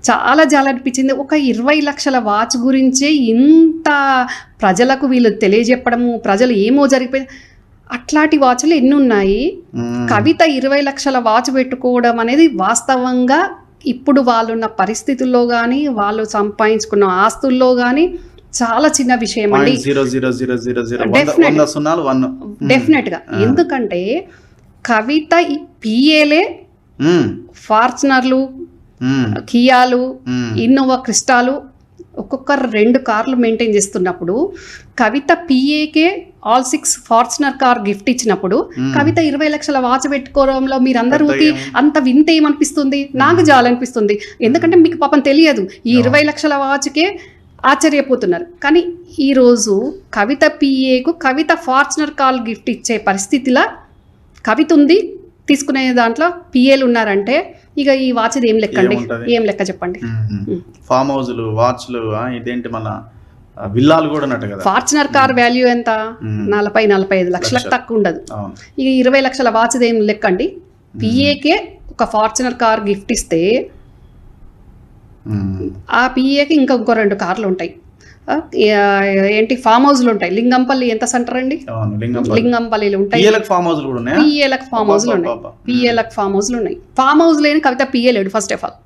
చాలా అనిపించింది. ఒక 20 లక్షల వాచ్ గురించే ఇంత ప్రజలకు వీళ్ళు తెలియజెప్పడము, ప్రజలు ఏమో జరిగిపోయింది. అట్లాంటి వాచ్లు ఎన్ని ఉన్నాయి. కవిత 20 లక్షల వాచ్ పెట్టుకోవడం అనేది వాస్తవంగా ఇప్పుడు వాళ్ళున్న పరిస్థితుల్లో కానీ, వాళ్ళు సంపాదించుకున్న ఆస్తుల్లో కానీ చాలా చిన్న విషయం అండి. డెఫినెట్ గా. ఎందుకంటే కవిత పిఏలే ఫార్చునర్లు, కియాలు, ఇన్నోవా క్రిస్టాలు ఒక్కొక్కరు 2 కార్లు మెయింటైన్ చేస్తున్నప్పుడు, కవిత పిఏకే ఆల్ 6 ఫార్చునర్ కార్ గిఫ్ట్ ఇచ్చినప్పుడు కవిత 20 లక్షల వాచ్ పెట్టుకోవడంలో మీరందరికి అంత వింత ఏమనిపిస్తుంది? నాకు జాలనిపిస్తుంది. ఎందుకంటే మీకు పాపం తెలియదు, ఈ 20 లక్షల వాచ్కే ఆశ్చర్యపోతున్నారు. కానీ ఈరోజు కవిత పిఏకు కవిత ఫార్చునర్ కార్ గిఫ్ట్ ఇచ్చే పరిస్థితిలా కవిత ఉంది. తీసుకునే దాంట్లో పిఏలు ఉన్నారంటే ఇక ఈ వాచ్ ఏం లెక్క అండి? ఏం లెక్క చెప్పండి? ఫామ్ హౌస్లు, వాచ్లు, ఇదేంటి మన విల్లాలు కూడా ఉన్నట్టు కదా. ఫార్చునర్ కార్ వాల్యూ ఎంత? 40-45 లక్షలకు తక్కువ ఉండదు. ఇక 20 లక్షల వాచ్ ఏం లెక్క అండి? పిఏకే ఒక ఫార్చునర్ కార్ గిఫ్ట్ ఇస్తే ఆ పిఏకి ఇంకో 2 కార్లు ఉంటాయి. ఏంటి ఫామ్ హౌస్లు ఉంటాయి. లింగంపల్లి ఎంత సెంటర్ అండి? లింగంపల్లిలో ఉంటాయి. పిఏలకు ఫామ్ హౌస్లు ఉన్నాయి. ఫామ్ హౌస్లు ఉన్నాయి. ఫామ్ హౌస్ లేని కవిత పిఏ లేడు ఫస్ట్ ఆఫ్ ఆల్.